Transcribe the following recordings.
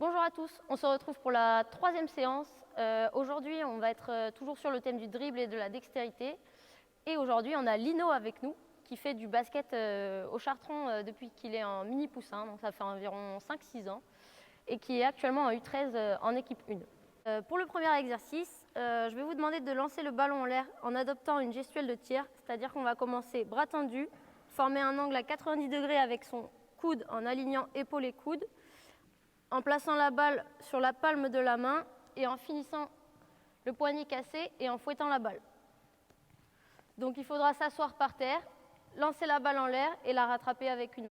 Bonjour à tous, on se retrouve pour la troisième séance. Aujourd'hui, on va être toujours sur le thème du dribble et de la dextérité. Et aujourd'hui, on a Lino avec nous, qui fait du basket au Chartrons depuis qu'il est en mini poussin, donc ça fait environ 5-6 ans, et qui est actuellement en U13 en équipe 1. Pour le premier exercice, je vais vous demander de lancer le ballon en l'air en adoptant une gestuelle de tir, c'est-à-dire qu'on va commencer bras tendus, former un angle à 90 degrés avec son coude en alignant épaule et coude, en plaçant la balle sur la palme de la main et en finissant le poignet cassé et en fouettant la balle. Donc il faudra s'asseoir par terre, lancer la balle en l'air et la rattraper avec une main.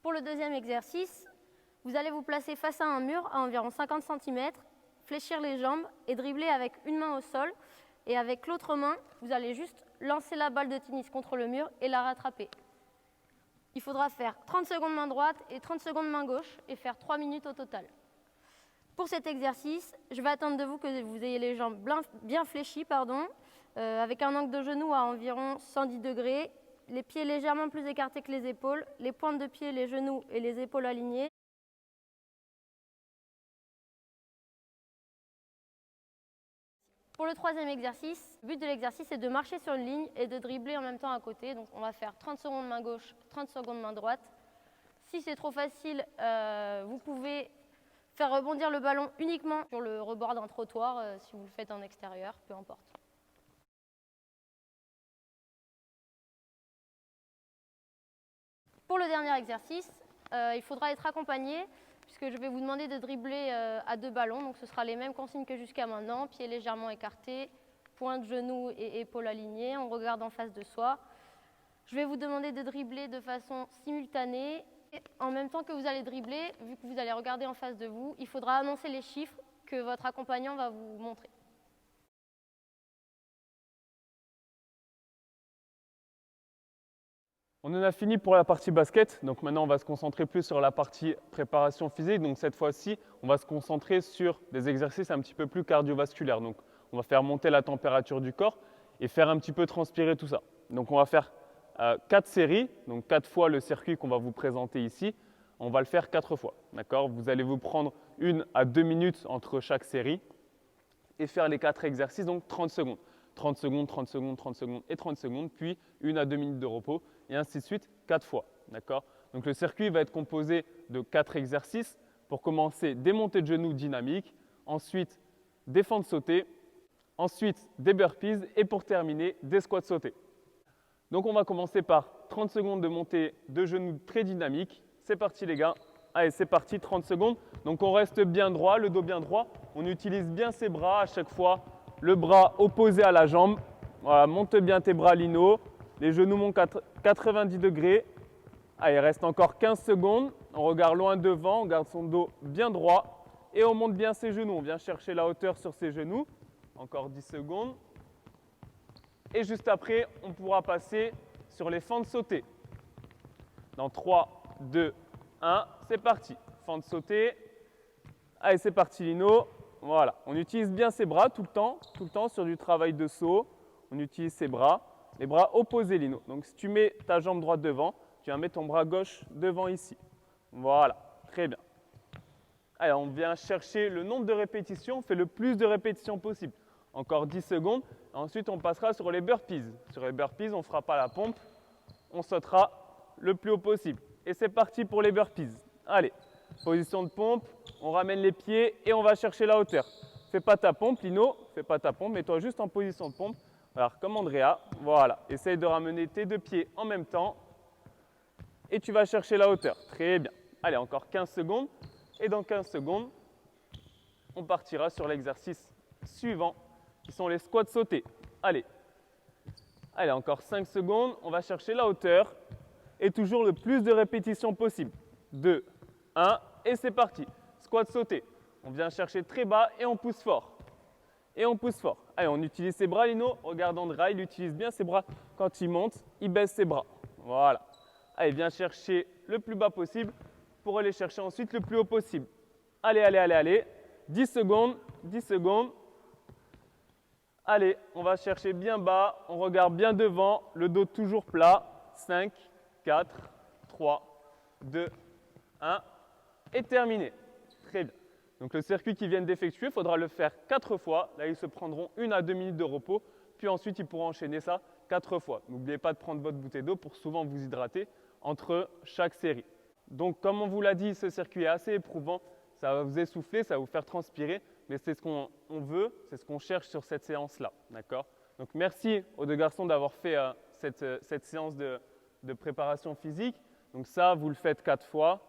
Pour le deuxième exercice, vous allez vous placer face à un mur à environ 50 cm, fléchir les jambes et dribbler avec une main au sol. Et avec l'autre main, vous allez juste lancer la balle de tennis contre le mur et la rattraper. Il faudra faire 30 secondes main droite et 30 secondes main gauche et faire 3 minutes au total. Pour cet exercice, je vais attendre de vous que vous ayez les jambes bien fléchies, avec un angle de genou à environ 110 degrés, les pieds légèrement plus écartés que les épaules, les pointes de pied, les genoux et les épaules alignées. Pour le troisième exercice, le but de l'exercice est de marcher sur une ligne et de dribbler en même temps à côté. Donc on va faire 30 secondes main gauche, 30 secondes main droite. Si c'est trop facile, vous pouvez faire rebondir le ballon uniquement sur le rebord d'un trottoir, si vous le faites en extérieur, peu importe. Pour le dernier exercice, il faudra être accompagné, puisque je vais vous demander de dribbler à 2 ballons. Donc ce sera les mêmes consignes que jusqu'à maintenant, pieds légèrement écartés, pointe, genou et épaules alignées, on regarde en face de soi. Je vais vous demander de dribbler de façon simultanée. Et en même temps que vous allez dribbler, vu que vous allez regarder en face de vous, il faudra annoncer les chiffres que votre accompagnant va vous montrer. On en a fini pour la partie basket, donc maintenant on va se concentrer plus sur la partie préparation physique. Donc cette fois-ci, on va se concentrer sur des exercices un petit peu plus cardiovasculaires. Donc on va faire monter la température du corps et faire un petit peu transpirer tout ça. Donc on va faire 4 séries, donc 4 fois le circuit qu'on va vous présenter ici. On va le faire 4 fois, d'accord? Vous allez vous prendre 1 à 2 minutes entre chaque série et faire les 4 exercices, donc 30 secondes. 30 secondes, 30 secondes, 30 secondes et 30 secondes, puis 1 à 2 minutes de repos, et ainsi de suite, 4 fois. D'accord? Donc le circuit va être composé de 4 exercices. Pour commencer, des montées de genoux dynamiques, ensuite des fentes sautées, ensuite des burpees et pour terminer, des squats sautés. Donc on va commencer par 30 secondes de montée de genoux très dynamique. C'est parti les gars. Allez, c'est parti, 30 secondes. Donc on reste bien droit, le dos bien droit. On utilise bien ses bras à chaque fois. Le bras opposé à la jambe. Voilà, monte bien tes bras, Lino. Les genoux montent 90 degrés. Allez, il reste encore 15 secondes. On regarde loin devant, on garde son dos bien droit. Et on monte bien ses genoux. On vient chercher la hauteur sur ses genoux. Encore 10 secondes. Et juste après, on pourra passer sur les fentes sautées. Dans 3, 2, 1, c'est parti. Fente sautée. Allez, c'est parti, Lino. Voilà, on utilise bien ses bras tout le temps sur du travail de saut. On utilise ses bras, les bras opposés, Lino. Donc si tu mets ta jambe droite devant, tu vas mettre ton bras gauche devant ici. Voilà, très bien. Allez, on vient chercher le nombre de répétitions, on fait le plus de répétitions possible. Encore 10 secondes. Ensuite, on passera sur les burpees. Sur les burpees, on ne fera pas la pompe, on sautera le plus haut possible. Et c'est parti pour les burpees. Allez, position de pompe, on ramène les pieds et on va chercher la hauteur. Fais pas ta pompe, Lino, fais pas ta pompe, mets-toi juste en position de pompe. Alors, comme Andrea, voilà. Essaye de ramener tes 2 pieds en même temps et tu vas chercher la hauteur. Très bien. Allez, encore 15 secondes. Et dans 15 secondes, on partira sur l'exercice suivant, qui sont les squats sautés. Allez. Allez, encore 5 secondes. On va chercher la hauteur et toujours le plus de répétitions possible. 2, 1 et c'est parti. Squat sauté. On vient chercher très bas et on pousse fort. Et on pousse fort. Allez, on utilise ses bras, Lino. Regarde Andrea, il utilise bien ses bras. Quand il monte, il baisse ses bras. Voilà. Allez, viens chercher le plus bas possible pour aller chercher ensuite le plus haut possible. Allez, allez, allez, allez. 10 secondes, 10 secondes. Allez, on va chercher bien bas. On regarde bien devant. Le dos toujours plat. 5, 4, 3, 2, 1 et terminé. Très bien. Donc le circuit qu'ils viennent d'effectuer, il faudra le faire 4 fois. Là, ils se prendront 1 à 2 minutes de repos. Puis ensuite, ils pourront enchaîner ça 4 fois. N'oubliez pas de prendre votre bouteille d'eau pour souvent vous hydrater entre chaque série. Donc comme on vous l'a dit, ce circuit est assez éprouvant. Ça va vous essouffler, ça va vous faire transpirer. Mais c'est ce qu'on veut, c'est ce qu'on cherche sur cette séance-là. D'accord ? Donc merci aux deux garçons d'avoir fait cette séance de préparation physique. Donc ça, vous le faites 4 fois.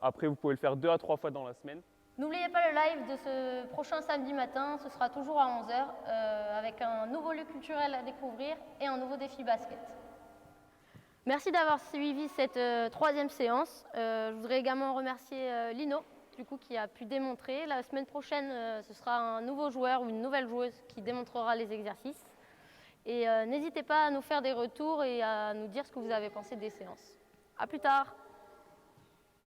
Après, vous pouvez le faire 2 à 3 fois dans la semaine. N'oubliez pas le live de ce prochain samedi matin, ce sera toujours à 11 h avec un nouveau lieu culturel à découvrir et un nouveau défi basket. Merci d'avoir suivi cette troisième séance. Je voudrais également remercier Lino, du coup, qui a pu démontrer. La semaine prochaine, ce sera un nouveau joueur ou une nouvelle joueuse qui démontrera les exercices. Et n'hésitez pas à nous faire des retours et à nous dire ce que vous avez pensé des séances. À plus tard!